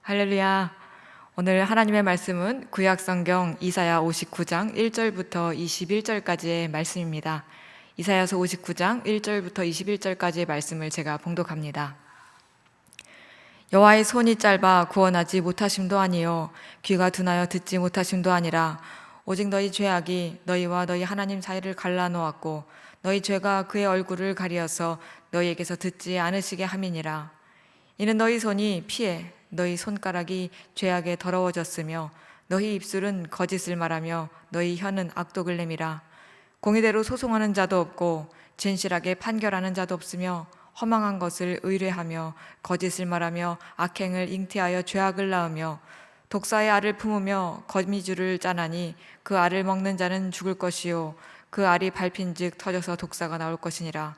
할렐루야. 오늘 하나님의 말씀은 구약성경 이사야 59장 1절부터 21절까지의 말씀입니다. 이사야서 59장 1절부터 21절까지의 말씀을 제가 봉독합니다. 여호와의 손이 짧아 구원하지 못하심도 아니요 귀가 둔하여 듣지 못하심도 아니라 오직 너희 죄악이 너희와 너희 하나님 사이를 갈라놓았고 너희 죄가 그의 얼굴을 가리어서 너희에게서 듣지 않으시게 함이니라. 이는 너희 손이 피해 너희 손가락이 죄악에 더러워졌으며 너희 입술은 거짓을 말하며 너희 혀는 악독을 내밀어 공의대로 소송하는 자도 없고 진실하게 판결하는 자도 없으며 허망한 것을 의뢰하며 거짓을 말하며 악행을 잉태하여 죄악을 낳으며 독사의 알을 품으며 거미줄을 짜나니 그 알을 먹는 자는 죽을 것이요 그 알이 밟힌즉 터져서 독사가 나올 것이니라.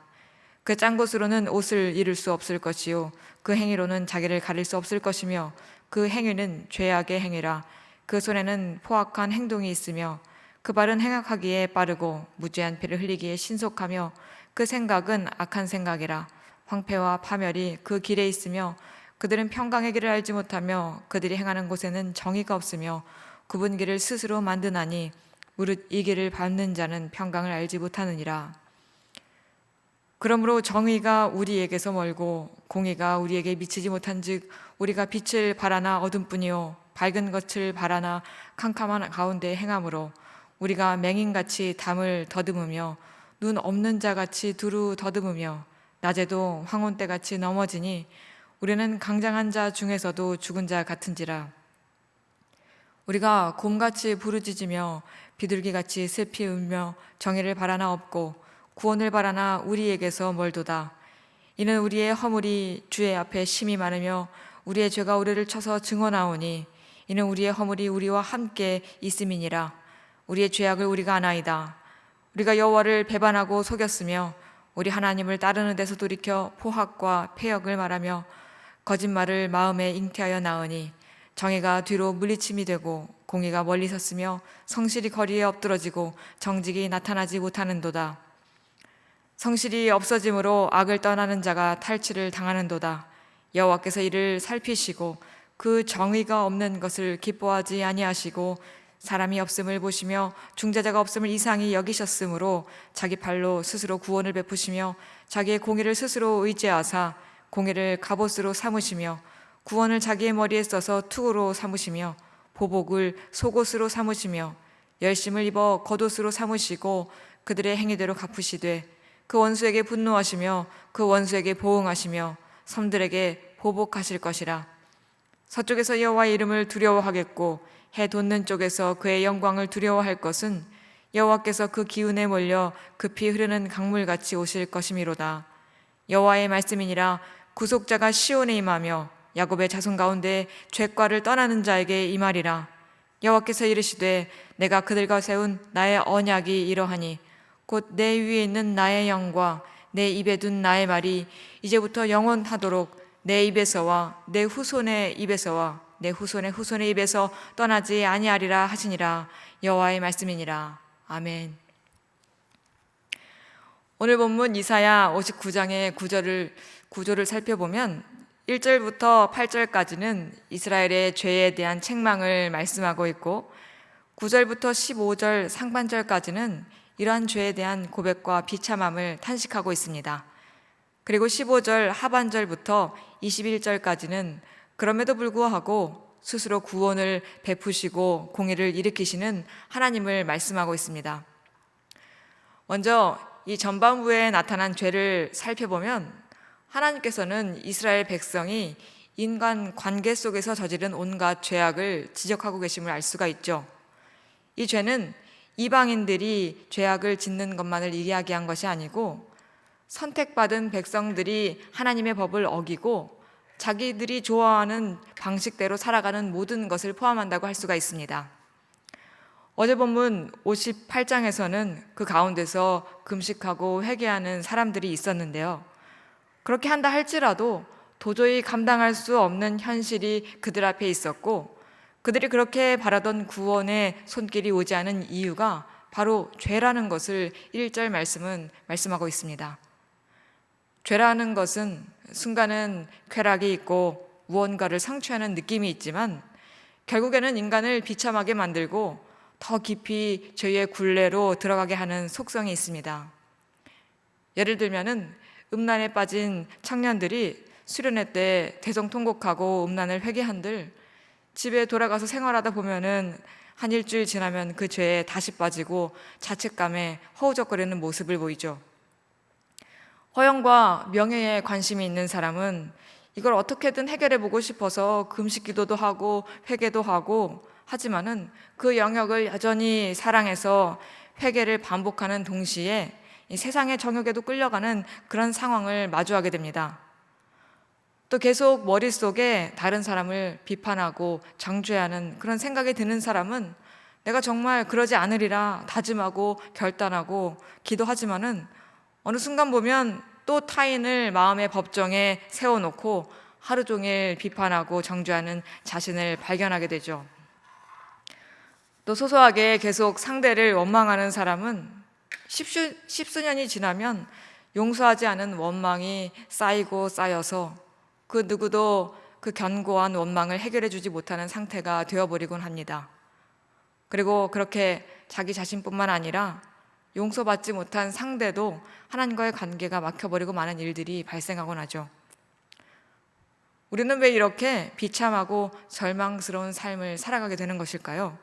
그 짠 것으로는 옷을 이룰 수 없을 것이요 그 행위로는 자기를 가릴 수 없을 것이며 그 행위는 죄악의 행위라. 그 손에는 포악한 행동이 있으며 그 발은 행악하기에 빠르고 무죄한 피를 흘리기에 신속하며 그 생각은 악한 생각이라. 황폐와 파멸이 그 길에 있으며 그들은 평강의 길을 알지 못하며 그들이 행하는 곳에는 정의가 없으며 굽은 길을 스스로 만드나니 무릇 이 길을 밟는 자는 평강을 알지 못하느니라. 그러므로 정의가 우리에게서 멀고 공의가 우리에게 미치지 못한즉 우리가 빛을 바라나 어둠뿐이요 밝은 것을 바라나 캄캄한 가운데 행함으로 우리가 맹인같이 담을 더듬으며 눈 없는 자같이 두루 더듬으며 낮에도 황혼때같이 넘어지니 우리는 강장한 자 중에서도 죽은 자 같은지라. 우리가 곰같이 부르짖으며 비둘기같이 슬피 울며 정의를 바라나 없고 구원을 바라나 우리에게서 멀도다. 이는 우리의 허물이 주의 앞에 심히 많으며 우리의 죄가 우리를 쳐서 증언하오니 이는 우리의 허물이 우리와 함께 있음이니라. 우리의 죄악을 우리가 아나이다. 우리가 여호와를 배반하고 속였으며 우리 하나님을 따르는 데서 돌이켜 포악과 패역을 말하며 거짓말을 마음에 잉태하여 나으니 정의가 뒤로 물리침이 되고 공의가 멀리 섰으며 성실이 거리에 엎드러지고 정직이 나타나지 못하는도다. 성실이 없어짐으로 악을 떠나는 자가 탈취를 당하는도다. 여호와께서 이를 살피시고 그 정의가 없는 것을 기뻐하지 아니하시고 사람이 없음을 보시며 중재자가 없음을 이상히 여기셨으므로 자기 팔로 스스로 구원을 베푸시며 자기의 공의를 스스로 의지하사 공의를 갑옷으로 삼으시며 구원을 자기의 머리에 써서 투구로 삼으시며 보복을 속옷으로 삼으시며 열심을 입어 겉옷으로 삼으시고 그들의 행위대로 갚으시되 그 원수에게 분노하시며 그 원수에게 보응하시며 섬들에게 보복하실 것이라. 서쪽에서 여호와의 이름을 두려워하겠고 해 돋는 쪽에서 그의 영광을 두려워할 것은 여호와께서 그 기운에 몰려 급히 흐르는 강물같이 오실 것이미로다. 여호와의 말씀이니라. 구속자가 시온에 임하며 야곱의 자손 가운데 죄과를 떠나는 자에게 임하리라. 여호와께서 이르시되 내가 그들과 세운 나의 언약이 이러하니 곧 내 위에 있는 나의 영과 내 입에 둔 나의 말이 이제부터 영원하도록 내 입에서와 내 후손의 입에서와 내 후손의 후손의 입에서 떠나지 아니하리라 하시니라. 여호와의 말씀이니라. 아멘. 오늘 본문 이사야 59장의 구조를 살펴보면 1절부터 8절까지는 이스라엘의 죄에 대한 책망을 말씀하고 있고 9절부터 15절 상반절까지는 이러한 죄에 대한 고백과 비참함을 탄식하고 있습니다. 그리고 15절 하반절부터 21절까지는 그럼에도 불구하고 스스로 구원을 베푸시고 공의를 일으키시는 하나님을 말씀하고 있습니다. 먼저 이 전반부에 나타난 죄를 살펴보면 하나님께서는 이스라엘 백성이 인간 관계 속에서 저지른 온갖 죄악을 지적하고 계심을 알 수가 있죠. 이 죄는 이방인들이 죄악을 짓는 것만을 이야기한 것이 아니고 선택받은 백성들이 하나님의 법을 어기고 자기들이 좋아하는 방식대로 살아가는 모든 것을 포함한다고 할 수가 있습니다. 어제 본문 58장에서는 그 가운데서 금식하고 회개하는 사람들이 있었는데요. 그렇게 한다 할지라도 도저히 감당할 수 없는 현실이 그들 앞에 있었고 그들이 그렇게 바라던 구원의 손길이 오지 않은 이유가 바로 죄라는 것을 1절 말씀은 말씀하고 있습니다. 죄라는 것은 순간은 쾌락이 있고 무언가를 성취하는 느낌이 있지만 결국에는 인간을 비참하게 만들고 더 깊이 죄의 굴레로 들어가게 하는 속성이 있습니다. 예를 들면은 음란에 빠진 청년들이 수련회 때 대성통곡하고 음란을 회개한들 집에 돌아가서 생활하다 보면은 한 일주일 지나면 그 죄에 다시 빠지고 자책감에 허우적거리는 모습을 보이죠. 허영과 명예에 관심이 있는 사람은 이걸 어떻게든 해결해 보고 싶어서 금식 기도도 하고 회개도 하고 하지만은 그 영역을 여전히 사랑해서 회개를 반복하는 동시에 이 세상의 정욕에도 끌려가는 그런 상황을 마주하게 됩니다. 또 계속 머릿속에 다른 사람을 비판하고 정죄하는 그런 생각이 드는 사람은 내가 정말 그러지 않으리라 다짐하고 결단하고 기도하지만은 어느 순간 보면 또 타인을 마음의 법정에 세워놓고 하루 종일 비판하고 정죄하는 자신을 발견하게 되죠. 또 소소하게 계속 상대를 원망하는 사람은 십수년이 지나면 용서하지 않은 원망이 쌓이고 쌓여서 그 누구도 그 견고한 원망을 해결해 주지 못하는 상태가 되어버리곤 합니다. 그리고 그렇게 자기 자신뿐만 아니라 용서받지 못한 상대도 하나님과의 관계가 막혀버리고 많은 일들이 발생하곤 하죠. 우리는 왜 이렇게 비참하고 절망스러운 삶을 살아가게 되는 것일까요?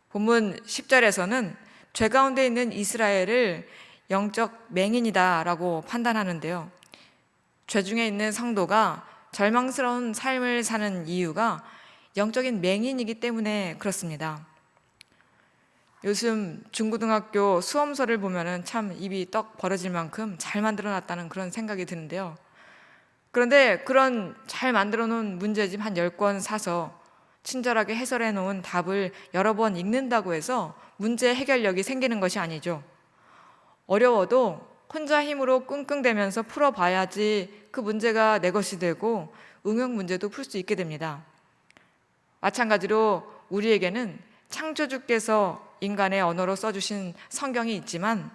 본문 10절에서는 죄 가운데 있는 이스라엘을 영적 맹인이다라고 판단하는데요. 죄 중에 있는 성도가 절망스러운 삶을 사는 이유가 영적인 맹인이기 때문에 그렇습니다. 요즘 중고등학교 수험서를 보면은 참 입이 떡 벌어질 만큼 잘 만들어 놨다는 그런 생각이 드는데요. 그런데 그런 잘 만들어 놓은 문제집 한 10권 사서 친절하게 해설해 놓은 답을 여러 번 읽는다고 해서 문제 해결력이 생기는 것이 아니죠. 어려워도 혼자 힘으로 끙끙대면서 풀어봐야지 그 문제가 내 것이 되고 응용 문제도 풀 수 있게 됩니다. 마찬가지로 우리에게는 창조주께서 인간의 언어로 써주신 성경이 있지만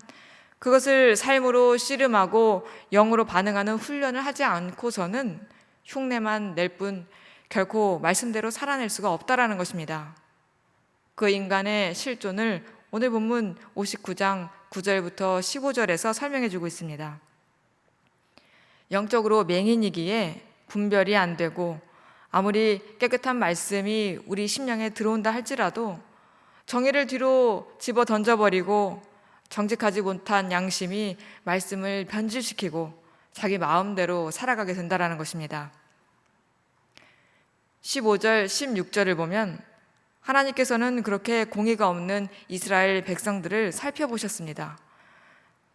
그것을 삶으로 씨름하고 영으로 반응하는 훈련을 하지 않고서는 흉내만 낼 뿐 결코 말씀대로 살아낼 수가 없다라는 것입니다. 그 인간의 실존을 오늘 본문 59장 9절부터 15절에서 설명해 주고 있습니다. 영적으로 맹인이기에 분별이 안 되고 아무리 깨끗한 말씀이 우리 심령에 들어온다 할지라도 정의를 뒤로 집어 던져버리고 정직하지 못한 양심이 말씀을 변질시키고 자기 마음대로 살아가게 된다는 것입니다. 15절, 16절을 보면 하나님께서는 그렇게 공의가 없는 이스라엘 백성들을 살펴보셨습니다.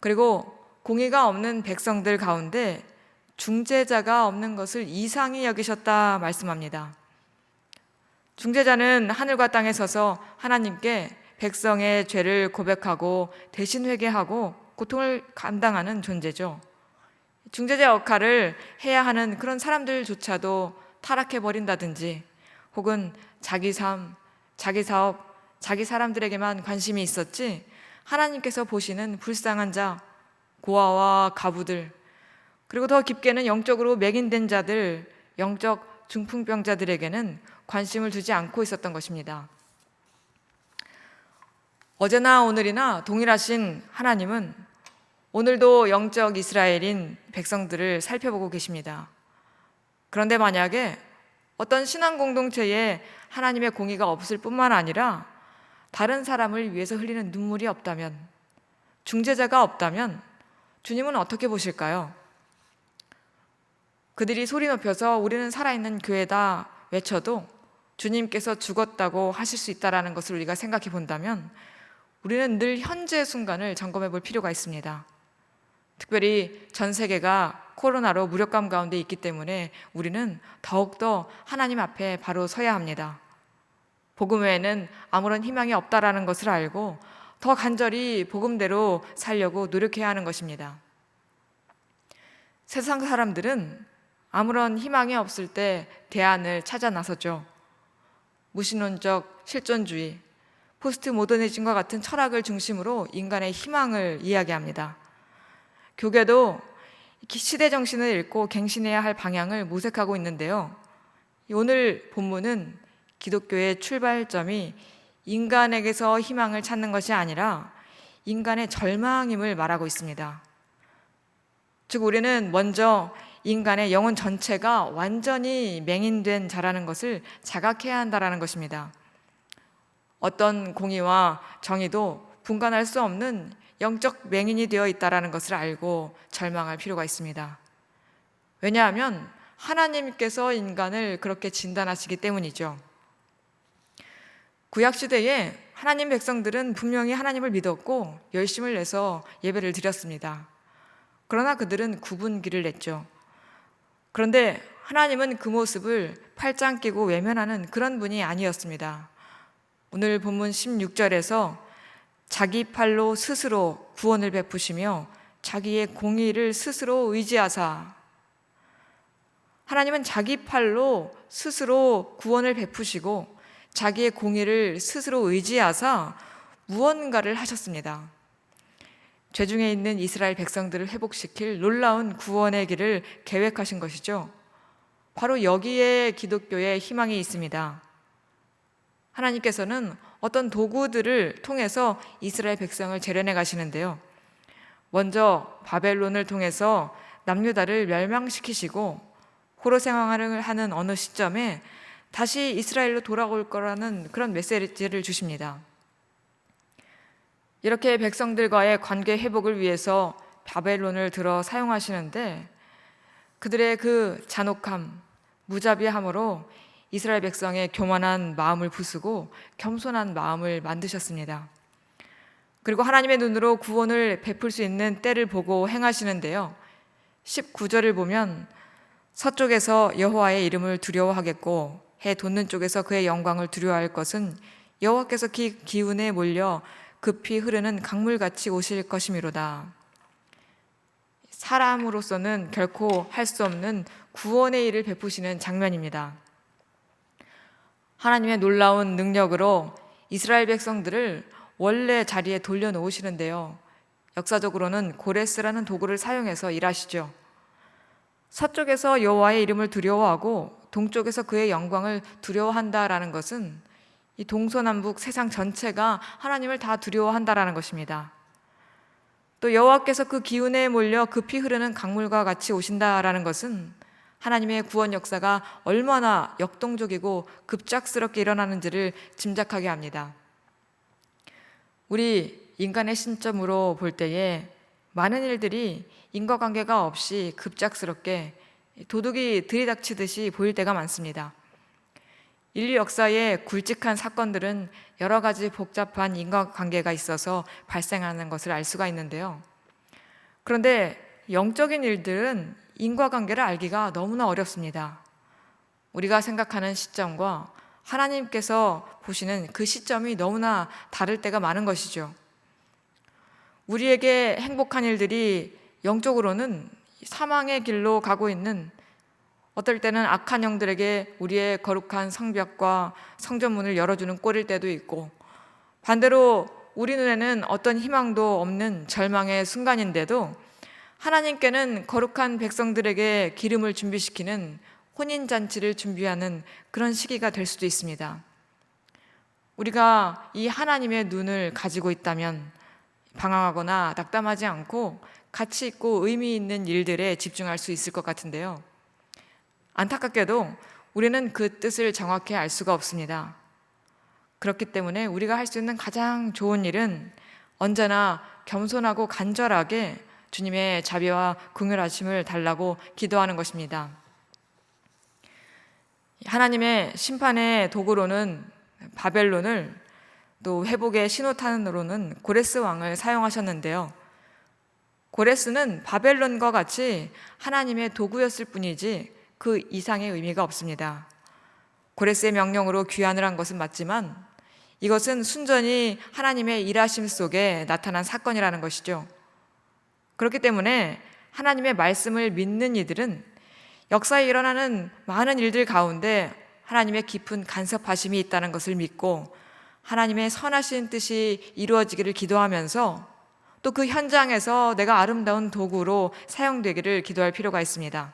그리고 공의가 없는 백성들 가운데 중재자가 없는 것을 이상히 여기셨다 말씀합니다. 중재자는 하늘과 땅에 서서 하나님께 백성의 죄를 고백하고 대신 회개하고 고통을 감당하는 존재죠. 중재자 역할을 해야 하는 그런 사람들조차도 타락해버린다든지 혹은 자기 삶, 자기 사업, 자기 사람들에게만 관심이 있었지 하나님께서 보시는 불쌍한 자, 고아와 가부들 그리고 더 깊게는 영적으로 맹인된 자들, 영적 중풍병자들에게는 관심을 두지 않고 있었던 것입니다. 어제나 오늘이나 동일하신 하나님은 오늘도 영적 이스라엘인 백성들을 살펴보고 계십니다. 그런데 만약에 어떤 신앙 공동체에 하나님의 공의가 없을 뿐만 아니라 다른 사람을 위해서 흘리는 눈물이 없다면, 중재자가 없다면 주님은 어떻게 보실까요? 그들이 소리 높여서 우리는 살아있는 교회다 외쳐도 주님께서 죽었다고 하실 수 있다는 것을 우리가 생각해 본다면 우리는 늘 현재 순간을 점검해 볼 필요가 있습니다. 특별히 전 세계가 코로나로 무력감 가운데 있기 때문에 우리는 더욱더 하나님 앞에 바로 서야 합니다. 복음 외에는 아무런 희망이 없다라는 것을 알고 더 간절히 복음대로 살려고 노력해야 하는 것입니다. 세상 사람들은 아무런 희망이 없을 때 대안을 찾아 나서죠. 무신론적 실존주의, 포스트 모더니즘과 같은 철학을 중심으로 인간의 희망을 이야기합니다. 교계도 시대 정신을 읽고 갱신해야 할 방향을 모색하고 있는데요. 오늘 본문은 기독교의 출발점이 인간에게서 희망을 찾는 것이 아니라 인간의 절망임을 말하고 있습니다. 즉 우리는 먼저 인간의 영혼 전체가 완전히 맹인된 자라는 것을 자각해야 한다는 것입니다. 어떤 공의와 정의도 분간할 수 없는 영적 맹인이 되어 있다는 것을 알고 절망할 필요가 있습니다. 왜냐하면 하나님께서 인간을 그렇게 진단하시기 때문이죠. 구약시대에 하나님 백성들은 분명히 하나님을 믿었고 열심을 내서 예배를 드렸습니다. 그러나 그들은 굽은 길을 냈죠. 그런데 하나님은 그 모습을 팔짱 끼고 외면하는 그런 분이 아니었습니다. 오늘 본문 16절에서 자기 팔로 스스로 구원을 베푸시며 자기의 공의를 스스로 의지하사, 하나님은 자기 팔로 스스로 구원을 베푸시고 자기의 공의를 스스로 의지하사 무언가를 하셨습니다. 죄중에 있는 이스라엘 백성들을 회복시킬 놀라운 구원의 길을 계획하신 것이죠. 바로 여기에 기독교의 희망이 있습니다. 하나님께서는 어떤 도구들을 통해서 이스라엘 백성을 재련해 가시는데요. 먼저 바벨론을 통해서 남유다를 멸망시키시고 포로 생활을 하는 어느 시점에 다시 이스라엘로 돌아올 거라는 그런 메시지를 주십니다. 이렇게 백성들과의 관계 회복을 위해서 바벨론을 들어 사용하시는데 그들의 그 잔혹함, 무자비함으로 이스라엘 백성의 교만한 마음을 부수고 겸손한 마음을 만드셨습니다. 그리고 하나님의 눈으로 구원을 베풀 수 있는 때를 보고 행하시는데요. 19절을 보면 서쪽에서 여호와의 이름을 두려워하겠고 해 돋는 쪽에서 그의 영광을 두려워할 것은 여호와께서 기운에 몰려 급히 흐르는 강물같이 오실 것이미로다. 사람으로서는 결코 할 수 없는 구원의 일을 베푸시는 장면입니다. 하나님의 놀라운 능력으로 이스라엘 백성들을 원래 자리에 돌려놓으시는데요. 역사적으로는 고레스라는 도구를 사용해서 일하시죠. 서쪽에서 여호와의 이름을 두려워하고 동쪽에서 그의 영광을 두려워한다라는 것은 이 동서남북 세상 전체가 하나님을 다 두려워한다라는 것입니다. 또 여호와께서 그 기운에 몰려 급히 흐르는 강물과 같이 오신다라는 것은 하나님의 구원 역사가 얼마나 역동적이고 급작스럽게 일어나는지를 짐작하게 합니다. 우리 인간의 신점으로 볼 때에 많은 일들이 인과관계가 없이 급작스럽게 도둑이 들이닥치듯이 보일 때가 많습니다. 인류 역사의 굵직한 사건들은 여러 가지 복잡한 인과관계가 있어서 발생하는 것을 알 수가 있는데요. 그런데 영적인 일들은 인과관계를 알기가 너무나 어렵습니다. 우리가 생각하는 시점과 하나님께서 보시는 그 시점이 너무나 다를 때가 많은 것이죠. 우리에게 행복한 일들이 영적으로는 사망의 길로 가고 있는, 어떨 때는 악한 영들에게 우리의 거룩한 성벽과 성전문을 열어주는 꼴일 때도 있고, 반대로 우리 눈에는 어떤 희망도 없는 절망의 순간인데도 하나님께는 거룩한 백성들에게 기름을 준비시키는 혼인잔치를 준비하는 그런 시기가 될 수도 있습니다. 우리가 이 하나님의 눈을 가지고 있다면 방황하거나 낙담하지 않고 가치 있고 의미 있는 일들에 집중할 수 있을 것 같은데요. 안타깝게도 우리는 그 뜻을 정확히 알 수가 없습니다. 그렇기 때문에 우리가 할 수 있는 가장 좋은 일은 언제나 겸손하고 간절하게 주님의 자비와 긍휼하심을 달라고 기도하는 것입니다. 하나님의 심판의 도구로는 바벨론을, 또 회복의 신호탄으로는 고레스 왕을 사용하셨는데요. 고레스는 바벨론과 같이 하나님의 도구였을 뿐이지 그 이상의 의미가 없습니다. 고레스의 명령으로 귀환을 한 것은 맞지만 이것은 순전히 하나님의 일하심 속에 나타난 사건이라는 것이죠. 그렇기 때문에 하나님의 말씀을 믿는 이들은 역사에 일어나는 많은 일들 가운데 하나님의 깊은 간섭하심이 있다는 것을 믿고 하나님의 선하신 뜻이 이루어지기를 기도하면서 또 그 현장에서 내가 아름다운 도구로 사용되기를 기도할 필요가 있습니다.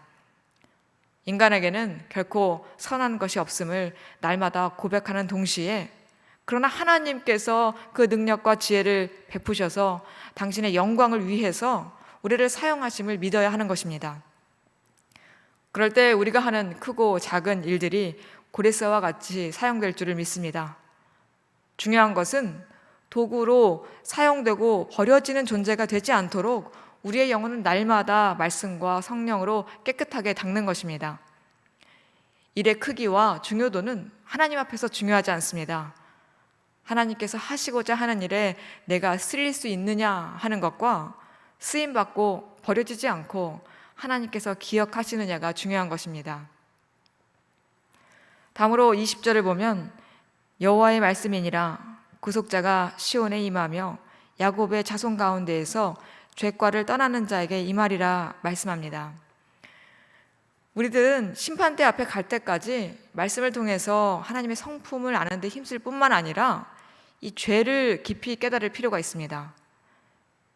인간에게는 결코 선한 것이 없음을 날마다 고백하는 동시에, 그러나 하나님께서 그 능력과 지혜를 베푸셔서 당신의 영광을 위해서 우리를 사용하심을 믿어야 하는 것입니다. 그럴 때 우리가 하는 크고 작은 일들이 고레스와 같이 사용될 줄을 믿습니다. 중요한 것은 도구로 사용되고 버려지는 존재가 되지 않도록 우리의 영혼은 날마다 말씀과 성령으로 깨끗하게 닦는 것입니다. 일의 크기와 중요도는 하나님 앞에서 중요하지 않습니다. 하나님께서 하시고자 하는 일에 내가 쓰일 수 있느냐 하는 것과 쓰임받고 버려지지 않고 하나님께서 기억하시느냐가 중요한 것입니다. 다음으로 20절을 보면 여호와의 말씀이니라 구속자가 시온에 임하며 야곱의 자손 가운데에서 죄과를 떠나는 자에게 임하리라 말씀합니다. 우리들은 심판대 앞에 갈 때까지 말씀을 통해서 하나님의 성품을 아는 데 힘쓸 뿐만 아니라 이 죄를 깊이 깨달을 필요가 있습니다.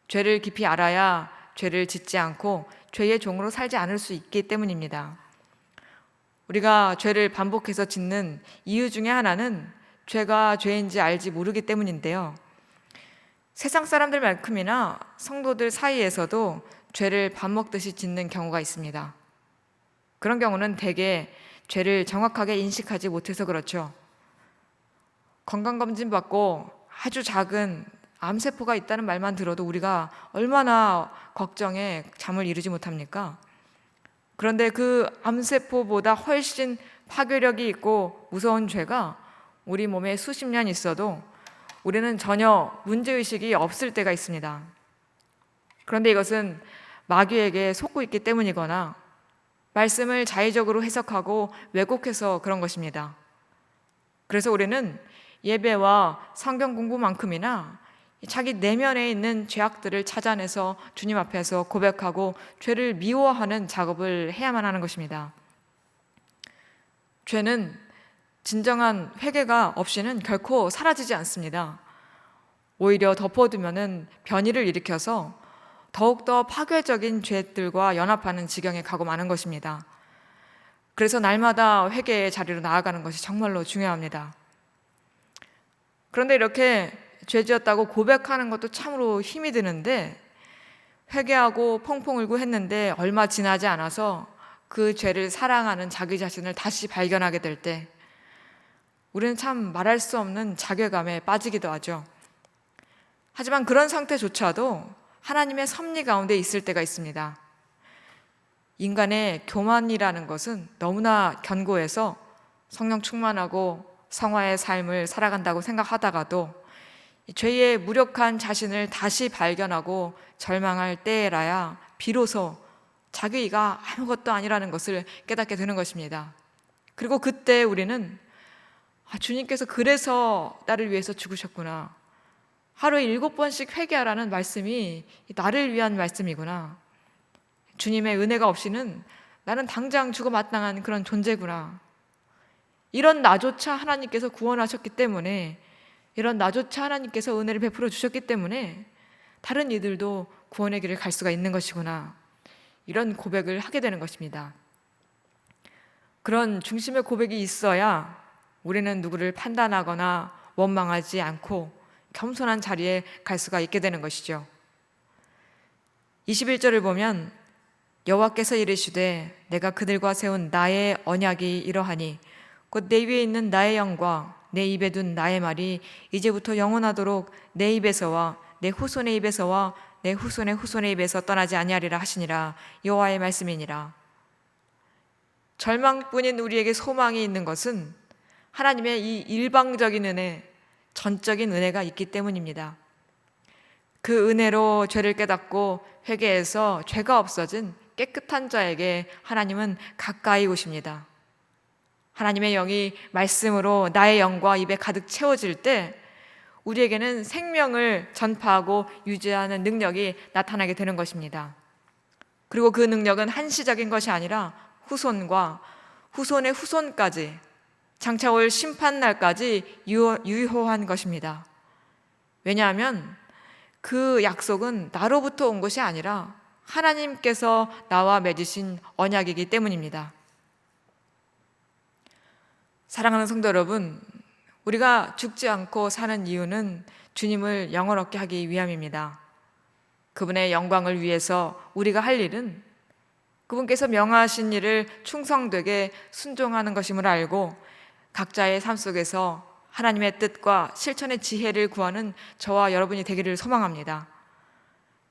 죄를 깊이 알아야 죄를 짓지 않고 죄의 종으로 살지 않을 수 있기 때문입니다. 우리가 죄를 반복해서 짓는 이유 중에 하나는 죄가 죄인지 알지 모르기 때문인데요. 세상 사람들만큼이나 성도들 사이에서도 죄를 밥 먹듯이 짓는 경우가 있습니다. 그런 경우는 대개 죄를 정확하게 인식하지 못해서 그렇죠. 건강검진 받고 아주 작은 암세포가 있다는 말만 들어도 우리가 얼마나 걱정에 잠을 이루지 못합니까? 그런데 그 암세포보다 훨씬 파괴력이 있고 무서운 죄가 우리 몸에 수십 년 있어도 우리는 전혀 문제의식이 없을 때가 있습니다. 그런데 이것은 마귀에게 속고 있기 때문이거나 말씀을 자의적으로 해석하고 왜곡해서 그런 것입니다. 그래서 우리는 예배와 성경 공부만큼이나 자기 내면에 있는 죄악들을 찾아내서 주님 앞에서 고백하고 죄를 미워하는 작업을 해야만 하는 것입니다. 죄는 진정한 회개가 없이는 결코 사라지지 않습니다. 오히려 덮어두면은 변이를 일으켜서 더욱더 파괴적인 죄들과 연합하는 지경에 가고 마는 것입니다. 그래서 날마다 회개의 자리로 나아가는 것이 정말로 중요합니다. 그런데 이렇게 죄 지었다고 고백하는 것도 참으로 힘이 드는데, 회개하고 펑펑 울고 했는데 얼마 지나지 않아서 그 죄를 사랑하는 자기 자신을 다시 발견하게 될 때 우리는 참 말할 수 없는 자괴감에 빠지기도 하죠. 하지만 그런 상태조차도 하나님의 섭리 가운데 있을 때가 있습니다. 인간의 교만이라는 것은 너무나 견고해서 성령 충만하고 성화의 삶을 살아간다고 생각하다가도 죄의 무력한 자신을 다시 발견하고 절망할 때라야 비로소 자기가 아무것도 아니라는 것을 깨닫게 되는 것입니다. 그리고 그때 우리는 주님께서 그래서 나를 위해서 죽으셨구나, 하루에 7번씩 회개하라는 말씀이 나를 위한 말씀이구나, 주님의 은혜가 없이는 나는 당장 죽어 마땅한 그런 존재구나, 이런 나조차 하나님께서 구원하셨기 때문에, 이런 나조차 하나님께서 은혜를 베풀어 주셨기 때문에 다른 이들도 구원의 길을 갈 수가 있는 것이구나, 이런 고백을 하게 되는 것입니다. 그런 중심의 고백이 있어야 우리는 누구를 판단하거나 원망하지 않고 겸손한 자리에 갈 수가 있게 되는 것이죠. 21절을 보면 여호와께서 이르시되 내가 그들과 세운 나의 언약이 이러하니 곧 내 위에 있는 나의 영과 내 입에 둔 나의 말이 이제부터 영원하도록 내 입에서와 내 후손의 입에서와 내 후손의 후손의 입에서 떠나지 아니하리라 하시니라. 여호와의 말씀이니라. 절망뿐인 우리에게 소망이 있는 것은 하나님의 이 일방적인 은혜, 전적인 은혜가 있기 때문입니다. 그 은혜로 죄를 깨닫고 회개해서 죄가 없어진 깨끗한 자에게 하나님은 가까이 오십니다. 하나님의 영이 말씀으로 나의 영과 입에 가득 채워질 때 우리에게는 생명을 전파하고 유지하는 능력이 나타나게 되는 것입니다. 그리고 그 능력은 한시적인 것이 아니라 후손과 후손의 후손까지 장차 올 심판날까지 유효한 것입니다. 왜냐하면 그 약속은 나로부터 온 것이 아니라 하나님께서 나와 맺으신 언약이기 때문입니다. 사랑하는 성도 여러분, 우리가 죽지 않고 사는 이유는 주님을 영원롭게 하기 위함입니다. 그분의 영광을 위해서 우리가 할 일은 그분께서 명하신 일을 충성되게 순종하는 것임을 알고 각자의 삶 속에서 하나님의 뜻과 실천의 지혜를 구하는 저와 여러분이 되기를 소망합니다.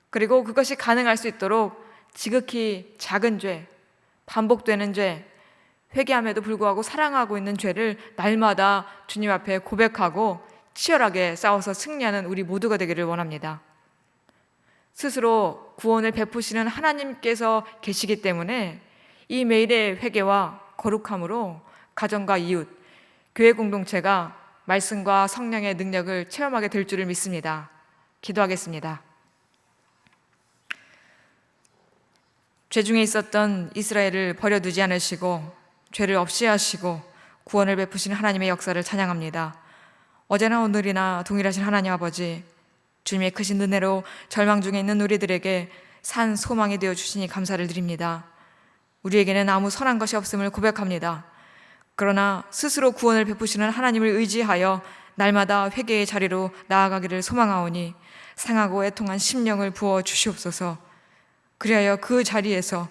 그리고 그것이 가능할 수 있도록 지극히 작은 죄, 반복되는 죄, 회개함에도 불구하고 사랑하고 있는 죄를 날마다 주님 앞에 고백하고 치열하게 싸워서 승리하는 우리 모두가 되기를 원합니다. 스스로 구원을 베푸시는 하나님께서 계시기 때문에 이 매일의 회개와 거룩함으로 가정과 이웃, 교회 공동체가 말씀과 성령의 능력을 체험하게 될 줄을 믿습니다. 기도하겠습니다. 죄 중에 있었던 이스라엘을 버려두지 않으시고 죄를 없이 하시고 구원을 베푸시는 하나님의 역사를 찬양합니다. 어제나 오늘이나 동일하신 하나님 아버지, 주님의 크신 은혜로 절망 중에 있는 우리들에게 산 소망이 되어 주시니 감사를 드립니다. 우리에게는 아무 선한 것이 없음을 고백합니다. 그러나 스스로 구원을 베푸시는 하나님을 의지하여 날마다 회개의 자리로 나아가기를 소망하오니 상하고 애통한 심령을 부어 주시옵소서. 그리하여 그 자리에서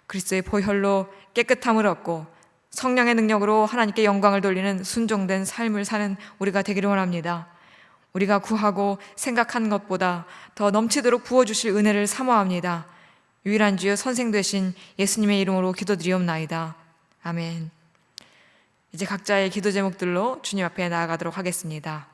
그리스도의 보혈로 깨끗함을 얻고 성령의 능력으로 하나님께 영광을 돌리는 순종된 삶을 사는 우리가 되기를 원합니다. 우리가 구하고 생각하는 것보다 더 넘치도록 부어주실 은혜를 사모합니다. 유일한 주여 선생 되신 예수님의 이름으로 기도드리옵나이다. 아멘. 이제 각자의 기도 제목들로 주님 앞에 나아가도록 하겠습니다.